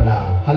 ప్రార్థన.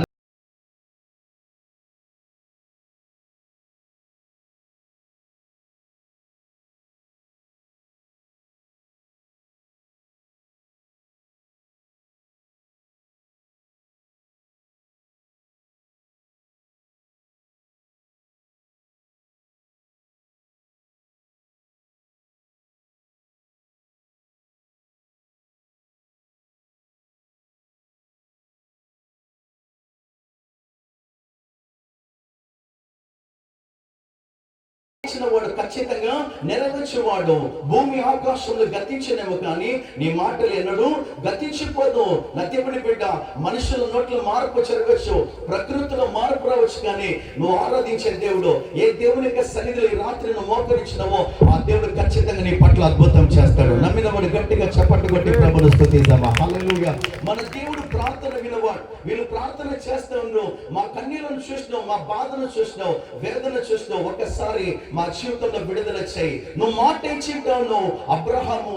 వాడు ఖచ్చితంగా నెరవేర్చేవాడు. భూమి ఆకాశంలో గతించనేమో కానీ నీ మాటలు ఎన్నడూ గతించిపోదు. నా దేవుని బిడ్డ, మనుషుల నోట్లో మార్పు జరగవచ్చు, ప్రకృతిలో మార్పు రావచ్చు, కానీ నువ్వు ఆరాధించే దేవుడు, ఏ దేవుని యొక్క సన్నిధిలో ఈ రాత్రి నువ్వు మోకరించినావో ఆ దేవుడు ఖచ్చితంగా నీ పట్ల అద్భుతం చేస్తాడు. నమ్మిన వాడు గట్టిగా చప్పట్లు కొట్టి ప్రభువును స్తుతిద్దామా. హల్లెలూయా. మన దేవుడు ప్రార్థన వినవాడు. వీళ్ళు ప్రార్థన చేస్తూ ఉన్నారు. మా కన్నీళ్లను చూసినావు, మా బాధను చూసినావు, వేదన చూసినావు. ఒక్కసారి మా జీవితంలో విడుదల చేయి. నువ్వు మాట ఇచ్చింటావు. అబ్రహాము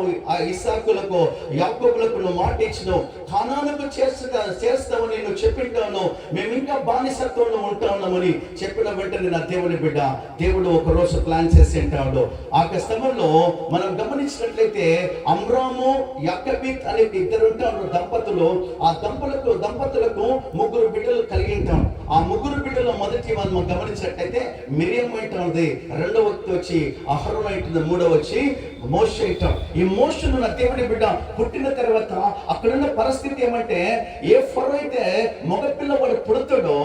ఇస్సాకులకు యాకోబులకు నువ్వు మాట ఇచ్చినావు. కానానుకు చేస్తామని నువ్వు చెప్పింటాను. మేము ఇంకా బానిసత్వంలో ఉంటామని చెప్పిన వెంటనే నా దేవుని బిడ్డ, దేవుడు ఒక రోజు ప్లాన్ చేసి ఉంటాడు. ఆ సమయంలో మనం గమనించినట్లయితే అమ్రాము యాకోబీత్ అనే ఇద్దరు ఉంటారు దంపతులు. ఆ దంపతులకు ముగ్గురు బిడ్డలు కలిగి ఉంటాం. ఆ ముగ్గురు బిడ్డల మొదటి మనం గమనించినట్లయితే మిరియం ఉంటుంది, రెండవ వ్యక్తి వచ్చి అహరోను ఉంటుంది, మూడవ వచ్చి మోషే అంటాం. ఈ మోషను నా దేవుని బిడ్డ పుట్టిన తర్వాత అక్కడున్న పరిస్థితి ఏమంటే, ఏ ఫరో అయితే మగ పిల్లవాడు పుడతాడో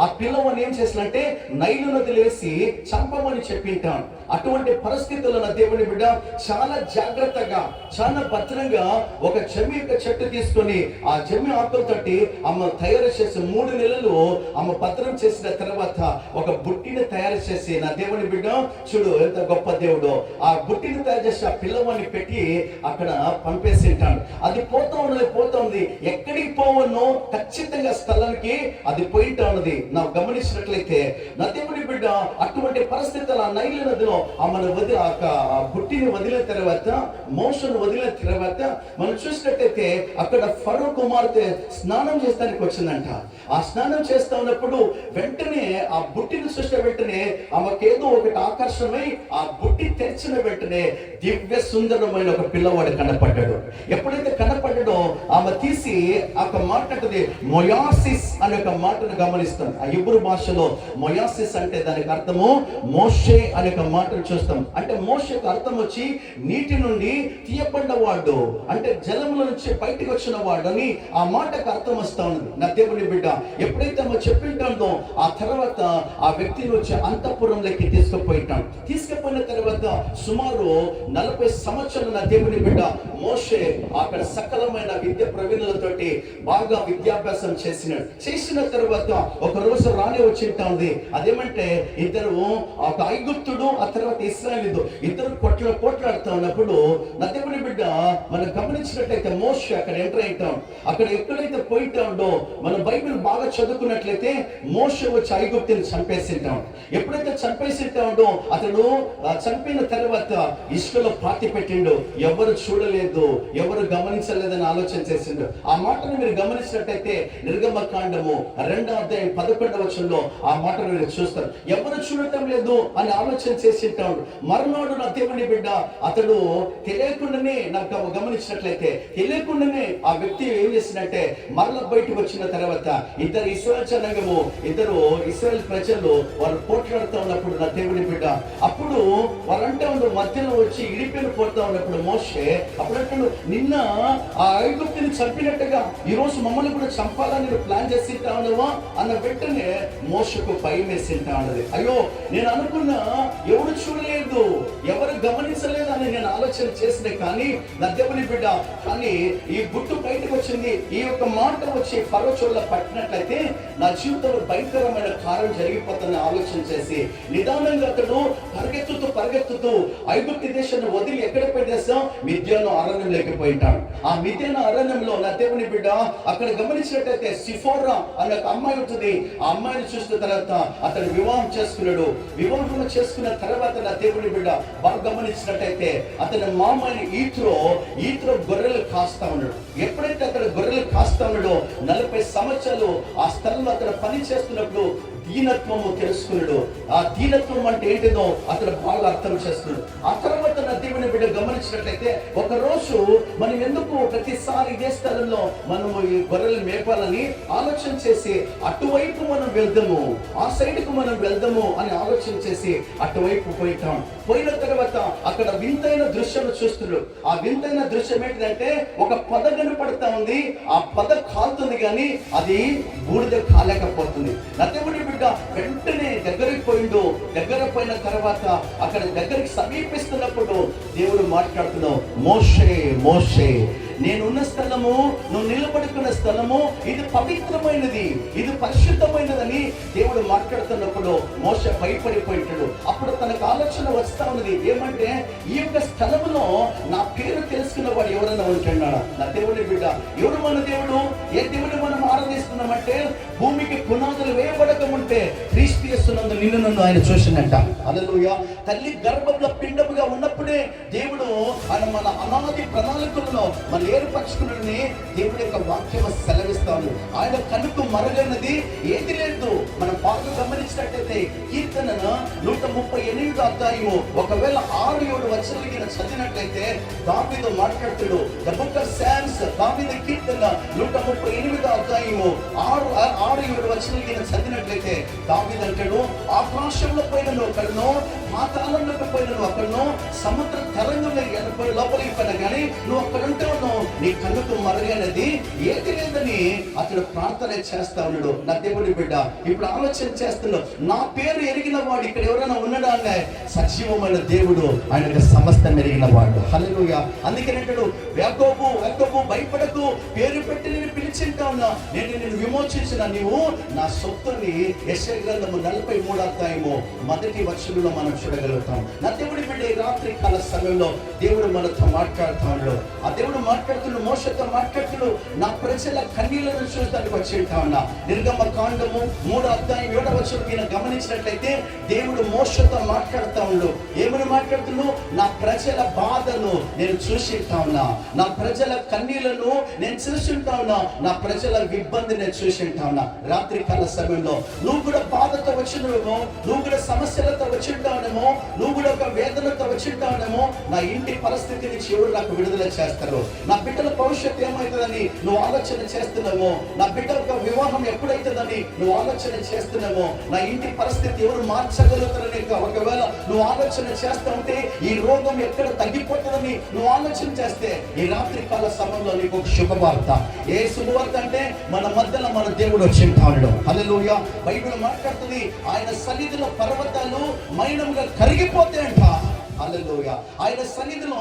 ఆ పిల్లవాడిని ఏం చేసినంటే నైలు నదిలో వేసి చంపమని చెప్పింటాం. అటువంటి పరిస్థితుల్లో నా దేవుని బిడ్డ చాలా జాగ్రత్తగా, చాలా భద్రంగా ఒక జమ్మి యొక్క చెట్టు తీసుకొని ఆ జమ్మి ఆకులతోటి ఆమె తయారు చేసి 3 నెలలు ఆమె భద్రం చేసిన తర్వాత ఒక బుట్టిని తయారు చేసి, నా దేవుని బిడ్డ చూడు ఎంత గొప్ప దేవుడు, ఆ బుట్టిని తయారు చేసి ఆ పిల్లవాడిని పెట్టి అక్కడ పంపేసి ఉంటాడు. అది పోతుంది. ఎక్కడికి పోవనో ఖచ్చితంగా స్థలానికి అది పోయింటా ఉన్నది. నాకు గమనించినట్లయితే నా దేవుని బిడ్డ అటువంటి పరిస్థితులు ఆ నైలు నదిలో ఆమెను బుట్టిని వదిలిన తర్వాత, మోషను వదిలిన తర్వాత మనం చూసినట్లయితే అక్కడ ఫరో కుమార్తె స్నానం చేస్తానికి వచ్చిందంట. ఆ స్నానం చేస్తా ఉన్నప్పుడు వెంటనే ఆ బుట్టిని చూసిన వెంటనే ఆమెకేదో ఒకటి ఆకర్షణమై ఆ బుట్టి తెరిచిన వెంటనే దివ్య సుందరమైన ఒక పిల్లవాడు కనపడ్డాడు. ఎప్పుడైతే కనపడ్డాడో ఆమె తీసి ఒక మాట అంటది, మొయాసిస్ అనే ఒక మాటను గమనిస్తాం. ఆ ఇబ్రూ భాషలో మొయాసిస్ అంటే దానికి అర్థము మోషే అనే ఒక మాటను చూస్తాం. అంటే మోషేకు అర్థం వచ్చి నీటి నుండి తీయబడ్డవాడు, అంటే జలముల నుంచి బయటకు వచ్చిన వాడు అని ఆ మాటకు అర్థం వస్తా ఉంది. నా దేవుని బిడ్డ ఎప్పుడైతే ఆమె చెప్పింటాడో ఆ తర్వాత ఆ వ్యక్తిని వచ్చి అంతఃపురంలోకి తీసుకుపోయిన తర్వాత సుమారు 40 సంవత్సరాలు నా దేవుని బిడ్డ మోషే అక్కడ సకలమైన విద్య ప్రవీణులతోటి బాగా విద్యాభ్యాసం చేసిన తర్వాత ఒక రోజు రాని వచ్చింటా ఉంది. అదేమంటే ఇద్దరు, ఒక ఐగుప్తుడు ఆ తర్వాత ఇశ్రాయేలీయుడు ఇద్దరు పోట్లాడుతూ ఉన్నప్పుడు నా దేవుని బిడ్డ మనం గమనించినట్లయితే మోషే అక్కడ ఎంటర్ అయితాం. అక్కడ ఎక్కడైతే పోయిటా ఉండో మనం బైబిల్ బాగా చదువుకున్నట్లయితే మోషే వచ్చి ఐగుప్తుని చంపేసింటాం. ఎప్పుడైతే చంపేసింటా ఉండో అతడు చంపిన తర్వాత ఇసుకలో పాతి పెట్టిండు. ఎవరు చూడలేదు, ఎవరు గమనించలేదని ఆలోచన చేసిండు. ఆ మాటను మీరు గమనించినట్టయితే నిర్గమకాండము 2వ అధ్యాయం 11వ వచనంలో ఆ మాటను మీరు చూస్తారు. ఎవరు చూడటం లేదు అని ఆలోచన చేసింటాడు. మరునాడు నా దేవుని బిడ్డ అతడు తెలియకుండానే, నాకు గమనించినట్లయితే తెలియకుండానే ఆ వ్యక్తి ఏం చేసినట్టే మరల బయటకు వచ్చిన తర్వాత ఇద్దరు ఇశ్రాయేల్ జనాంగము, ఇద్దరు ఇశ్రాయేల్ ప్రజలు వారు పోట్లాడుతూ ఉన్నప్పుడు నా దేవుని బిడ్డ అప్పుడు వారంటే మధ్యలో వచ్చి ఇడిపిని పోతా ఉన్నప్పుడు మోషే అప్పుడంటాడు, నిన్న ఆ ఐగుప్తుని చంపినట్టుగా ఈ రోజు మమ్మల్ని కూడా చంపాలని ప్లాన్ చేసి ఉన్నావా అన్న వెంటనే మోషకు భయం వేసింటా ఉన్నది. అయ్యో నేను అనుకున్నా ఎవరు చూడలేదు, ఎవరు గమనించలేదు అని నేను ఆలోచన చేసిన, కానీ నా దేవుని బిడ్డ కానీ ఈ గుట్టు బయటకు వచ్చింది. ఈ యొక్క మాట వచ్చి ఫరో చెవుల్లో పట్టినట్లయితే నా జీవితంలో భయంకరమైన కార్యం జరిగిపోతుందని ఆలోచన చేసి నిదానంగా అతడు పరిగెత్తుతూ ఐగుప్తు దేశాన్ని వదిలి ఎక్కడ పెట్టేస్తాం, మిద్యాను అరణ్యం లేకపోయింటాడు. ఆ మిథేన అరణ్యంలో నా దేవుని బిడ్డ అక్కడ గమనించినట్టయితే సిఫోరా అనే ఒక అమ్మాయి ఉంటుంది. ఆ అమ్మాయిని చూసిన తర్వాత అతను వివాహం చేసుకున్నాడు. వివాహం చేసుకున్న తర్వాత నా దేవుని బిడ్డ బాగా గమనించినట్టయితే అతని మామని ఈత్రో గొర్రెలు కాస్తా ఉన్నాడు. ఎప్పుడైతే అతను గొర్రెలు కాస్తా ఉన్నాడో 40 సంవత్సరాలు ఆ స్థలంలో అతను పని చేస్తున్నప్పుడు దీనత్వము తెలుసుకున్నాడు. ఆ దీనత్వం అంటే ఏంటిదో అతను బాగా అర్థం చేస్తున్నాడు. ఆ తర్వాత నా దేవుని బిడ్డ గమనించినట్లయితే ఒక రోజు మనం ఎందుకు ప్రతిసారి ఇదే స్థలంలో మనము ఈ గొర్రెలు మేపాలని ఆలోచన చేసి అటువైపు మనం వెళ్దాము, ఆ సైడ్ కు మనం వెళ్దాము అని ఆలోచన చేసి అటువైపు పోయిన తర్వాత అక్కడ వింతైన దృశ్యం చూస్తున్నాడు. ఆ వింతైన దృశ్యం ఏంటంటే ఒక పద కనపడతా ఉంది. ఆ పద కాలుతుంది కానీ అది బూడిద కాలేకపోతుంది. నా దేవుని బిడ్డ వెంటనే దగ్గరికి పోయిండు. దగ్గర పోయిన తర్వాత అక్కడ దగ్గరికి సమీపిస్తున్నప్పుడు దేవుడు మాట్లాడుతున్నావు, మోషే మోషే, నేనున్న స్థలము, నువ్వు నిలబడుకున్న స్థలము ఇది పవిత్రమైనది, ఇది పరిశుద్ధమైనదని దేవుడు మాట్లాడుతున్నప్పుడు మోషే భయపడిపోయింటాడు. అప్పుడు తనకు ఆలోచన వస్తా ఉన్నది ఏమంటే, ఈ యొక్క స్థలములో నా పేరు తెలుసుకున్న వాడు ఎవరైనా ఉంటున్నాడా? నా దేవుని బిడ్డ, ఎవరు మన దేవుడు? ఏ దేవుడు మనం ఆరాధిస్తున్నామంటే భూమికి పునాదులు వేయబడక ఉంటే క్రీస్తు యేసునందు నిన్ను నన్ను ఆయన చూసినట్ట. హల్లెలూయా. తల్లి గర్భంలో పిండముగా ఉన్నప్పుడే దేవుడు ఆయన మన అనాది ప్రణాళికలను మన ఏర్పరచుకున్నని దేవుడి యొక్క వాక్యం సెలవిస్తాను. ఆయన కనుకు మరుగైనది ఏది లేదు. మనం బాగా గమనించినట్టయితే కీర్తన 138 అధ్యాయము ఒకవేళ 6-7 వచనాలు చదివినట్లయితే దావీదు మాట్లాడుతాడు. ద బుక్ ఆఫ్ సామ్స్, దావీదు కీర్తన 138 అధ్యాయము 6-7 వచనాలు చదివినట్లయితే దావీదు అంటాడు, ఆకాశంలో పోయినను అక్కడనో, పాతాళంలోకి పోయినను అక్కడనో, సముద్ర తరంగంలో లోపలికి పోయినా కానీ నువ్వు అక్కడ ఉంటావు, నీ కన్నుకు మరుగైనది ఏది లేదని అతడు ప్రార్థన చేస్తా ఉన్నాడు. నా దేవుడి బిడ్డ ఇప్పుడు ఆలోచన చేస్తున్నాడు, నా పేరు ఎరిగిన వాడు ఇక్కడ ఎవరైనా ఉన్నాడా అనే సజీవమైన దేవుడు, ఆయన సమస్తం ఎరిగిన వాడు. హల్లెలూయా. అందుకని అంటాడు, యాకోబు యాకోబు భయపడకు, పేరు పెట్టి నేను పిలిచింటా ఉన్నా, నేను నిన్ను విమోచించిన, నీవు నా సొత్తుని. యెషయా గ్రంథము 43 అధ్యాయము 1వ వచనంలో మనం చూడగలుగుతాం. నా దేవుడి బిడ్డ రాత్రి కాల సమయంలో దేవుడు మనతో మాట్లాడుతున్నాడు. ఆ దేవుడు మాట్లాడుతున్నాడు, మోషతో మాట్లాడుతున్నాడు, నా ప్రజల కన్నీళ్లను చూడటానికి వచ్చేటా ఉన్నా. నిర్గమ కాండము 3వ అధ్యాయం 7వ వచనం గమనించినట్లయితే దేవుడు మోషతో మాట్లాడుతా ఉన్నాడు. ఏమని మాట్లాడుతున్నాడు? నా ప్రజల బాధను నేను చూసింటా ఉన్నా, నా ప్రజల కన్నీళ్లను నేను చూసింటా ఉన్నా, నా ప్రజల ఇబ్బంది నేను చూసింటా ఉన్నా. రాత్రి కాల సమయంలో నువ్వు కూడా బాధతో వచ్చినవేమో, నువ్వు కూడా సమస్యలతో వచ్చింటావునేమో, నువ్వు కూడా ఒక వేదనతో వచ్చింటావునేమో. నా ఇంటి పరిస్థితి నుంచి ఎవరు నాకు విడుదల చేస్తారు, నా బిడ్డల భవిష్యత్తు ఏమవుతుందని నువ్వు ఆలోచన చేస్తున్నామో, నా బిడ్డ ఒక వివాహం ఎప్పుడైతుందని నువ్వు ఆలోచన చేస్తున్నామో, నా ఇంటి పరిస్థితి ఎవరు మార్చగలుగుతారని ఒకవేళ నువ్వు ఆలోచన చేస్తా ఉంటే, ఈ రోగం ఎక్కడ తగ్గిపోతుందని నువ్వు ఆలోచన చేస్తే, ఈ రాత్రి కాల సమయంలో నీకు ఒక శుభవార్త. ఏ శుభవార్త అంటే మన మధ్యలో మన దేవుడు వచ్చింటాడు. హల్లెలూయా. బైబిల్ మాట్లాడుతుంది, ఆయన సన్నిధిలో పర్వతాలు మైనంగా కరిగిపోతాయంట. హల్లెలూయా. ఆయన సన్నిధిలో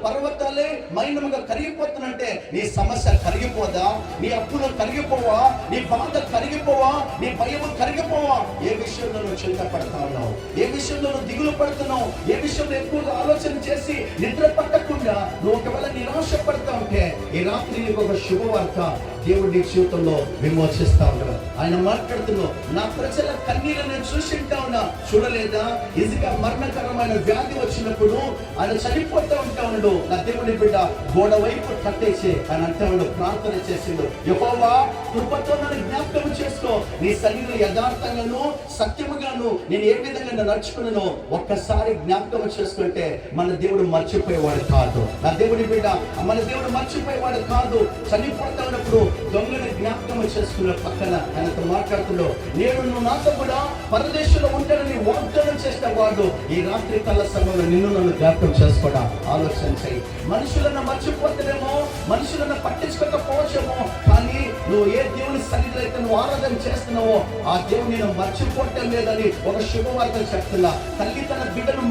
పర్వతాలే మైనముగా కరిగిపోతున్నంటే నీ సమస్య కరిగిపోదా? నీ అప్పులు కరిగిపోవా? నీ బాధ కరిగిపోవా? నీ భయము కరిగిపోవా? ఏ విషయంలో నువ్వు చింతపడతా ఉన్నావు? ఏ విషయంలో నువ్వు దిగులు పడుతున్నావు? ఏ విషయంలో ఎక్కువగా ఆలోచన చేసి నిద్ర పట్టకుండా నువ్వు ఒకవేళ నిరాశ పడతా ఉంటే, ఈ రాత్రి నీకు ఒక శుభవార్త, దేవుడి నీ జీవితంలో విమోచిస్తా ఉన్నాడు. ఆయన మాట్లాడుతున్నావు, నా ప్రజల కన్నీరు నేను చూసింటా ఉన్నా, చూడలేదా? ఇదిగా మరణకరమైన వ్యాధి వచ్చినప్పుడు ఆయన చనిపోతూ ఉంటా ఉన్నాడు. నా దేవుడి బిడ్డ గోడ వైపు కట్టేసి ఆయన అంటా ఉన్నాడు, ప్రార్థన చేసిండు, యెహోవా కృపతో నన్ను జ్ఞాపకం చేసుకో, నీ సన్నిధిలో యథార్థంగాను సత్యముగాను నేను ఏ విధంగా నడుచుకున్నానో ఒక్కసారి జ్ఞాపకం చేసుకుంటే మన దేవుడు మర్చిపోయేవాడు కాదు. నా దేవుడి బిడ్డ మన దేవుడు మర్చిపోయేవాడు కాదు. చనిపోతా ఉన్నప్పుడు దొంగని జ్ఞాపకం చేసుకున్న పక్కన ఆయనతో మాట్లాడుతున్నాడు, నేను నువ్వు నాతో కూడా పరదేశంలో ఉంటానని వాగ్దానం చేసిన వాడు ఈ రాత్రి కాల సమయంలో నిన్ను నన్ను జ్ఞాపకం చేసుకోవడం ఆలోచన చేయి. మనుషులను మర్చిపోతానేమో, మనుషులను పట్టించుకోకపోవచ్చేమో, కానీ నువ్వు ఏ దేవుని సన్నిధిలో అయితే నువ్వు ఆరాధన చేస్తున్నావో ఆ దేవుని నేను మర్చిపోవటం లేదని ఒక శుభవార్త చెప్తున్నా. తల్లి తన బిడ్డను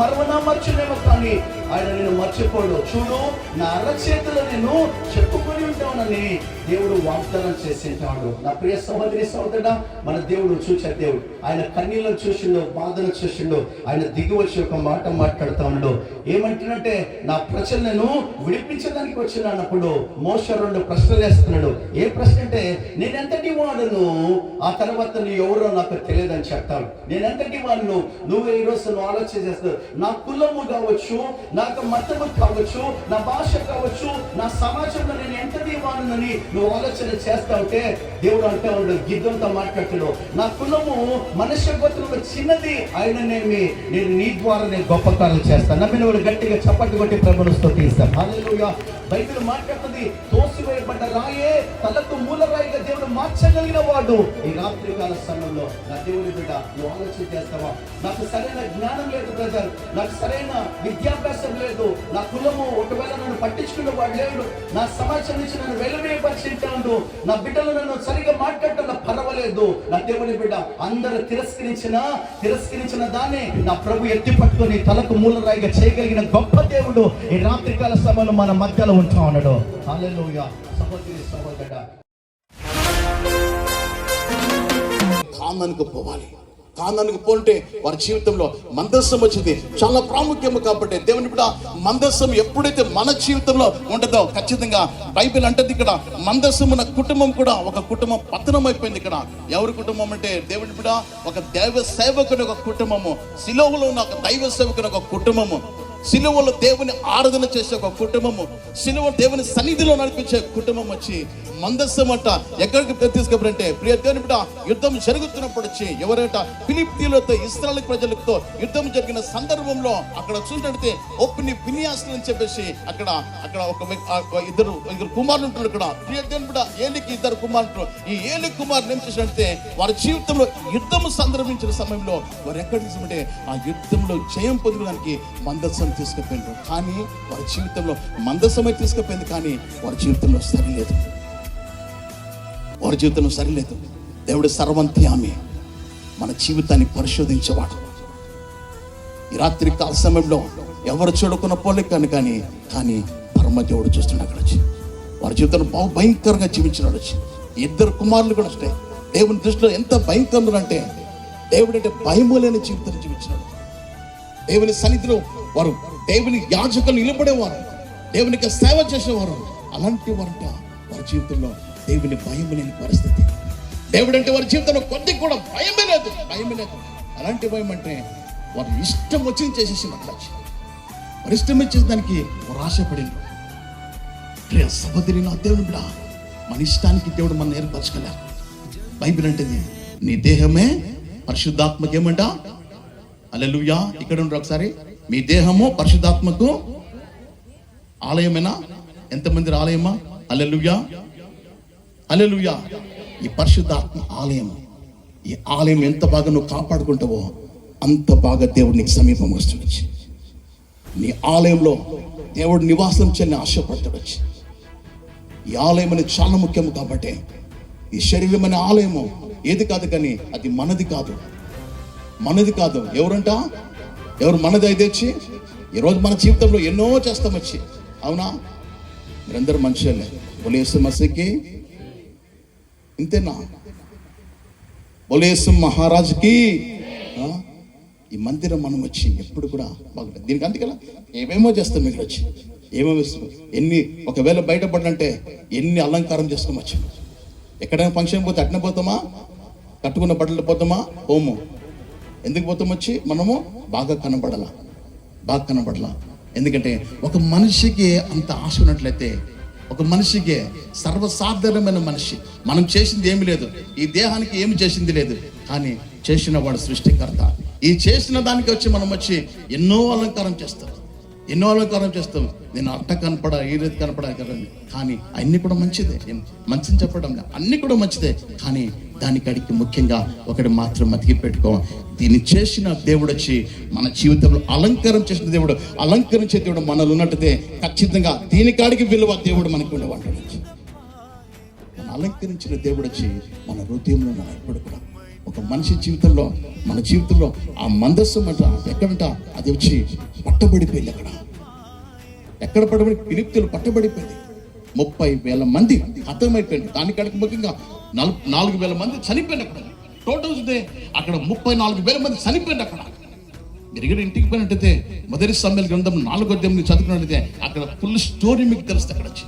మర్చునేమో, కానీ ఆయన నేను మర్చిపోడు. చూడు, నా అరచేతిలో నేను చెప్పుకొని ఉంటానని దేవుడు వాగ్దానం చేసి ఉంటాడు. నా ప్రియ సహోదరి సహోదరుడా, మన దేవుడు చూసే దేవుడు. ఆయన కన్నీళ్ళను చూసిండు, బాధను చూసిండు. ఆయన దిగి వచ్చి ఒక మాట మాట్లాడుతూ ఉన్నాడు. ఏమంటున్నట్టే, నా ప్రజలను విడిపించడానికి వచ్చిన అన్నప్పుడు మోషే 2 ప్రశ్నలు వేస్తున్నాడు. ఏ ప్రశ్న అంటే, నేనెంతటి వాడును, ఆ తర్వాత నువ్వు ఎవరో నాకు తెలియదని చెప్తాను. నేనెంతటి వాడును, నువ్వు ఈ రోజు నువ్వు ఆలోచన చేస్తావు. నా కులము కావచ్చు, నాకు మతము కావచ్చు, నా భాష కావచ్చు, నా సమాజంలో నేను ఎంతటి వాడునని నువ్వు ఆలోచన చేస్తా ఉంటే దేవుడు అంటే వాడు గిద్దంతో మాట్లాడుతాడు. నా కులము మనుష్య గోత్రంలో చిన్నది అయిననేమి, నేను నీ ద్వారా నేను గొప్ప కార్యాలు చేస్తాను. నమ్మిన వాడు గట్టిగా చప్పట్లు కొట్టి ప్రభువును స్తుతిస్తాం. హల్లెలూయా. బైబిల్ మాట్లాడుతుంది, తోసివేయబడ్డ రాయే తలకు మూలరాయిగా దేవుడు మార్చగలిగిన వాడు. ఈ రాత్రి కాల సమయంలో నా దేవుని బిడ్డ, నువ్వు ఆలోచన చేస్తావా? నాకు సరైన జ్ఞానం లేదు బ్రదర్, నాకు సరైన విద్యాభ్యాసం లేదు, నా కులము ఒకవేళ నన్ను పట్టించుకున్న వాడు లేడు, నా సమాజం నుంచి నన్ను వెలువేయపరిచింటాడు, నా బిడ్డలు నన్ను సరిగా మాట్లాడటం పర్వాలేదు. నా దేవుని బిడ్డ, అందరూ తిరస్కరించిన దాన్ని నా ప్రభు ఎత్తి పట్టుకొని తలకు మూలరాయిగా చేయగలిగిన గొప్ప దేవుడు ఈ రాత్రికాల సమయంలో మన మధ్యలో ఉంటా ఉన్నాడు. హల్లెలూయా. సహోదరి సహోదరుడా, కానానికి పోవాలి. కానానికి పోంటే వారి జీవితంలో మందస్సం వచ్చింది, చాలా ప్రాముఖ్యము. కాబట్టి దేవుని బిడ్డ, మందస్సం ఎప్పుడైతే మన జీవితంలో ఉంటుందో ఖచ్చితంగా బైబిల్ అంటది ఇక్కడ మందస్సం ఉన్న కుటుంబం కూడా ఒక కుటుంబం పతనం అయిపోయింది. ఇక్కడ ఎవరి కుటుంబం అంటే దేవుని బిడ్డ, ఒక దైవ సేవకుని ఒక కుటుంబము, సిలువలో ఉన్న ఒక దైవ సేవకుని ఒక కుటుంబము, సిలువలో దేవుని ఆరాధన చేసే ఒక కుటుంబము, సిలువ దేవుని సన్నిధిలో నడిపించే కుటుంబం వచ్చి మందస్సం అంట ఎక్కడికి తీసుకెళ్ళారంటే, ప్రియ దేవుని బిడ్డ, యుద్ధం జరుగుతున్నప్పుడు వచ్చి ఎవరైతే ఫిలిష్తీయులతో ఇశ్రాయేలు ప్రజలతో యుద్ధం జరిగిన సందర్భంలో అక్కడ చూసినట్లయితే ఒప్పిని ఫినియాస్ అని చెప్పేసి అక్కడ ఒక ఇద్దరు కుమారులు ఉంటారు. ఇక్కడ ప్రియ దేవుని బిడ్డ, ఏలికి 2 కుమారులు. ఈ ఏలి కుమారులు ఏం చేసినట్టే, వారి జీవితంలో యుద్ధం సందర్భించిన సమయంలో వారు ఎక్కడ తీసుకుంటే ఆ యుద్ధంలో జయం పొందడానికి మందస్సం తీసుకుపోయినారు. కానీ వారి జీవితంలో మందస్సమై తీసుకుపోయింది, కానీ వారి జీవితంలో సరిలేదు. దేవుడు సర్వంత్యామి, మన జీవితాన్ని పరిశోధించేవాడు. ఈ రాత్రి కాల సమయంలో ఎవరు చూడకున్న పోలే కానీ పరమదేవుడు చూస్తున్నాడు. అక్కడ వచ్చి వారి జీవితంలో బహు భయంకరంగా జీవించినాడు. వచ్చి 2 కుమారులు కూడా వస్తాయి. దేవుని దృష్టిలో ఎంత భయంకరులు అంటే, దేవుడు అంటే భయము లేని జీవితాన్ని జీవించినాడు. దేవుని సన్నిధిలో వారు దేవుని యాజకులు నిలబడేవారు, దేవునికి సేవ చేసేవారు. అలాంటి వారంట వారి జీవితంలో దేవుని భయం లేని పరిస్థితి. దేవుడు అంటే వారి జీవితంలో కొద్ది కూడా భయమే లేదు. అలాంటి భయం అంటే వారు ఇష్టం వచ్చింది చేసేసి వారు ఇష్టం వచ్చేసి దానికి వారు ఆశపడింది. ప్రియ సహోదరి, నా దేవుడు కూడా మన ఇష్టానికి దేవుడు మన ఏర్పరచుకోలేరు. బైబిల్ అంటేది నీ దేహమే పరిశుద్ధాత్మకి ఏమంట, హల్లెలూయా. ఇక్కడ ఉండరు ఒకసారి, మీ దేహము పరిశుద్ధాత్మకు ఆలయమేనా? ఎంతమంది ఆలయమా? హల్లెలూయా. ఈ పరిశుద్ధాత్మ ఆలయం, ఈ ఆలయం ఎంత బాగా నువ్వు కాపాడుకుంటావో అంత బాగా దేవుడు నీకు సమీపం వస్తుండొచ్చు. నీ ఆలయంలో దేవుడు నివాసం చేయని ఆశపడతాడొచ్చు. ఈ ఆలయం అనేది చాలా ముఖ్యము. కాబట్టి ఈ శరీరం అనే ఆలయము ఏది కాదు, కానీ అది మనది కాదు. ఎవరు మనది అయితే వచ్చి ఈరోజు మన జీవితంలో ఎన్నో చేస్తాం వచ్చి, అవునా? మీరందరూ మనుషులే. బోలేసు మసీకి ఇంతేనా? బోలేసు మహారాజుకి. ఈ మందిరం మనం వచ్చి ఎప్పుడు కూడా బాగుంటుంది. దీనికి అంతే కదా ఏమేమో చేస్తాం. ఇక్కడ వచ్చి ఏమేమో ఇస్తాం. ఒకవేళ బయటపడాలంటే ఎన్ని అలంకారం చేసుకోవచ్చు. ఎక్కడైనా ఫంక్షన్ పోతే అట్నే పోతామా? కట్టుకున్న బట్టలు పోతామా? హోము ఎందుకు పోతాం? వచ్చి మనము బాగా కనబడాలా. ఎందుకంటే ఒక మనిషికి అంత ఆశ ఉన్నట్లయితే, ఒక మనిషికి సర్వసాధారణమైన మనిషి, మనం చేసింది ఏమి లేదు, ఈ దేహానికి ఏమి చేసింది లేదు, కానీ చేసిన వాడు సృష్టికర్త. ఈ చేసిన దానికి వచ్చి మనం వచ్చి ఎన్నో అలంకారం చేస్తాం. నేను అట్ట కనపడా, ఈ రీతి కనపడా కదా, కానీ అన్ని కూడా మంచిదే. మంచిని చెప్పడం అన్ని కూడా మంచిదే, కానీ దానికడికి ముఖ్యంగా ఒకటి మాత్రం మతికి పెట్టుకో. దీన్ని చేసిన దేవుడు వచ్చి మన జీవితంలో అలంకారం చేసిన దేవుడు, అలంకరించే దేవుడు మనలో ఉన్నట్టయితే ఖచ్చితంగా దీనికాడికి విలువ దేవుడు మనకు ఉండేవాడు. మన అలంకరించిన దేవుడు వచ్చి మన హృదయంలో ఎప్పుడు కూడా ఒక మనిషి జీవితంలో, మన జీవితంలో ఆ మందస్సం అంట ఎక్కడంట అది వచ్చి పట్టబడిపోయింది. ఎక్కడ పట్టబడి? ఫిలిష్తీయులు పట్టబడిపోయింది. 30,000 మంది హతమైపోయారు. దానికంటే ముఖ్యంగా 4,000 మంది చనిపోయారు. అక్కడ టోటల్ చూస్తే అక్కడ 34,000 మంది చనిపోయారు. అక్కడ మీరు ఇంటికి పోయినట్టయితే మొదటి సమయాల గ్రంథం 4వ అధ్యాయం చదువుకున్నట్టయితే అక్కడ ఫుల్ స్టోరీ మీకు తెలుస్తుంది. అక్కడ వచ్చి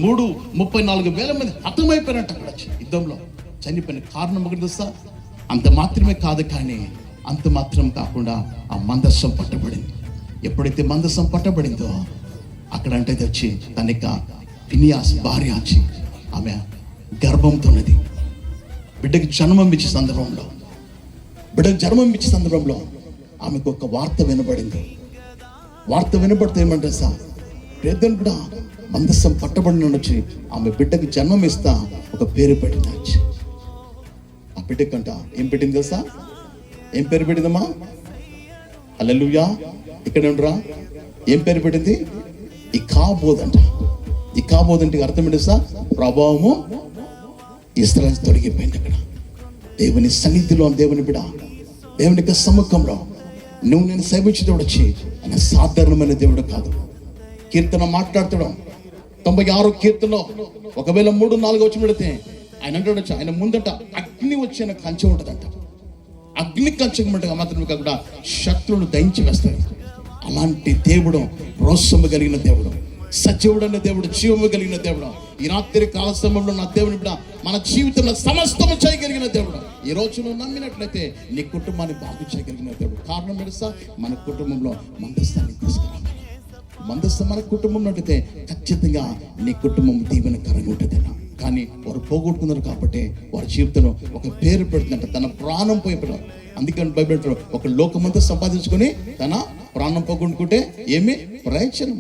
34,000 మంది హతమైపోయారంట. అక్కడ వచ్చి యుద్ధంలో చనిపోయిన కారణం ఒకటి తెలుసా? అంత మాత్రమే కాదు, కానీ అంత మాత్రం కాకుండా ఆ మందస్సం పట్టబడింది. ఎప్పుడైతే మందస్సం పట్టబడిందో అక్కడ అంటే వచ్చి తనక ఫినియాస్ భార్య వచ్చి ఆమె గర్భంతో ఉన్నది. బిడ్డకి జన్మం ఇచ్చే సందర్భంలో ఆమెకు ఒక వార్త వినబడింది. వార్త వినబడితే ఏమంటే సార్ పేదలు కూడా మందస్సం పట్టబడిన వచ్చి ఆమె బిడ్డకి జన్మం ఇస్తా ఒక పేరు పెట్టింది. ఆ బిడ్డకంట ఏం పెట్టింది తెలుసా? ఏం పేరు పెట్టిందమ్మా? హల్లెలూయా. ఇక్కడ ఉండరా, ఏం పేరు పెట్టింది? ఇకాబోద్ అంట. ఇకాబోద్ అంటే అర్థం ఏంటి సార్? ప్రభావము ఇశ్రాయేలు తొలగిపోయింది. అక్కడ దేవుని సన్నిధిలో, దేవుని బిడ్డ దేవుని యొక్క సముఖంలో నువ్వు నేను సేవించే దేవుడు వచ్చి ఆయన సాధారణమైన దేవుడు కాదు. కీర్తన మాట్లాడతాడు 96వ కీర్తనలో 1,3-4 వచ్చి పెడితే ఆయన అంటాడు, ఆయన ముందట అగ్ని వచ్చి ఆయన కంచె ఉంటుందంట. అగ్ని కంచె మాత్రమే కాకుండా శత్రువులు దయించి వేస్తాడు. అలాంటి దేవుడు, రోషము కలిగిన దేవుడు, సజీవుడు అనే దేవుడు, జీవము కలిగిన దేవుడు. ఈ రాత్రి కాల సమయంలో నా దేవుని బిడ్డ మన జీవితంలో సమస్తము చేయగలిగిన దేవుడు. ఈ రోజు నువ్వు నమ్మినట్లయితే నీ కుటుంబాన్ని బాగు చేయగలిగిన దేవుడు. కారణం తెలుసా? మన కుటుంబంలో మందస్థాన్ని తీసుకురావాలి. మందస్థం మన కుటుంబంలో ఉంటే ఖచ్చితంగా నీ కుటుంబం దీవెనకరంగా ఉంటుంది. కానీ వారు పోగొట్టుకున్నారు కాబట్టి వారి జీవితంలో ఒక పేరు పెడుతుందంట, తన ప్రాణం పోయిపోవడం. అందుకని బైబిల్ ఒక లోకమంతా సంపాదించుకొని తన ప్రాణం పోగొట్టుకుంటే ఏమి ప్రయోజనం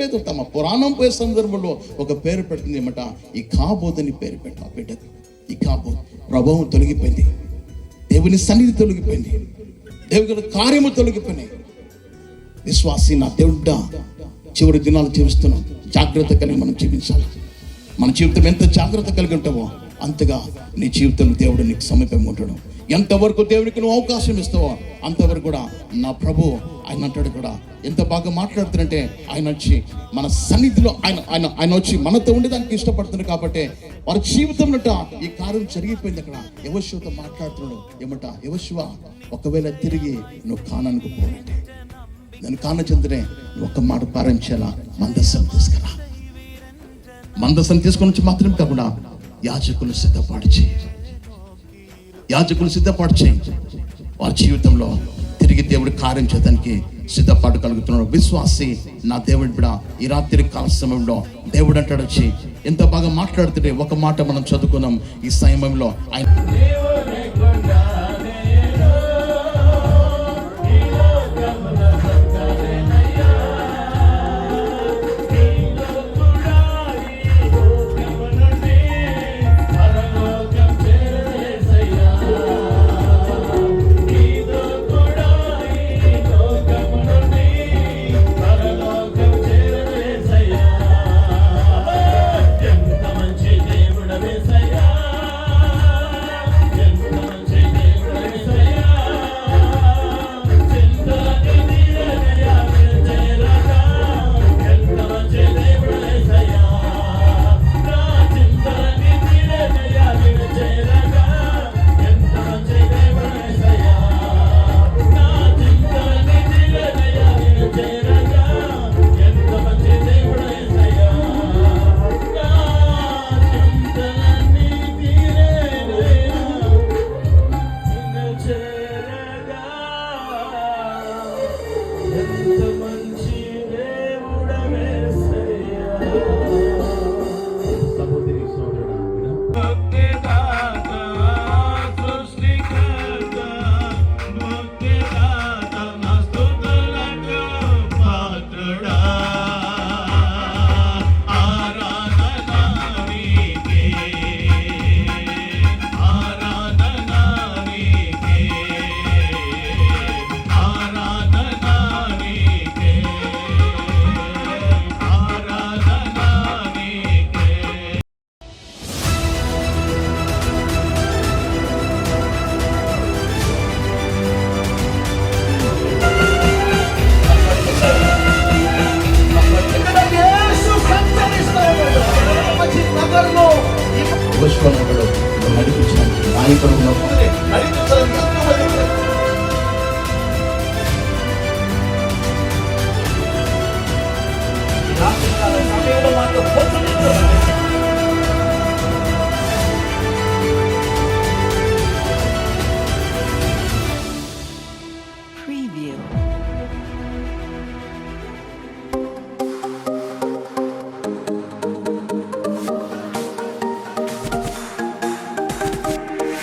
లేదు. తమ ప్రాణం పోయే సందర్భంలో ఒక పేరు పెడుతుంది ఏమట, ఇకాబోదని పేరు పెట్టిన బిడ్డకు. ఇకాబోద్ ప్రభావం తొలగిపోయింది, దేవుని సన్నిధి తొలగిపోయింది, దేవుని కార్యము తొలగిపోయినాయి. విశ్వాసి నా దేవుడా, చివరి దినాలు జీవిస్తున్నాం, జాగ్రత్త కలిగి మనం జీవించాలి. మన జీవితం ఎంత జాగ్రత్త కలిగి ఉంటావో అంతగా నీ జీవితంలో దేవుడు నీకు సమీపంగా ఉంటాడు. ఎంతవరకు దేవునికి నువ్వు అవకాశం ఇస్తావో అంతవరకు కూడా నా ప్రభు ఆయన అంటాడు కూడా. ఎంత బాగా మాట్లాడుతారంటే ఆయన వచ్చి మన సన్నిధిలో ఆయన వచ్చి మనతో ఉండేదానికి ఇష్టపడుతున్నాడు. కాబట్టి వారి జీవితంలో ఈ కార్యం జరిగిపోయింది. అక్కడ యెహోషువతో మాట్లాడుతున్నాడు ఏమట, యెహోషువ ఒకవేళ తిరిగి నువ్వు కానానికి పోవాలంటే నేను కాన చెందనే ఒక్క మాట పారించేలా మందస్సం తీసుకురా. మందస్సం తీసుకొని వచ్చి మాత్రమే కాకుండా యాజకులు సిద్ధపాటు చేయి. వారి జీవితంలో తిరిగి దేవుడి కార్యం చేయడానికి సిద్ధపాటు కలుగుతున్నాడు. విశ్వాసి నా దేవుడి బిడ్డ ఈ రాత్రి కాల సమయంలో దేవుడు అంటాడు వచ్చి ఎంత బాగా మాట్లాడుతుంటే ఒక మాట మనం చదువుకున్నాం ఈ సమయంలో. ఆయన నడిపించాలి. నాయకుడు ఉన్నప్పుడు నడిపించాలని ఎంతోమంది ఉన్నారు. ఈ రాత్రికాల సమయంలో మాకు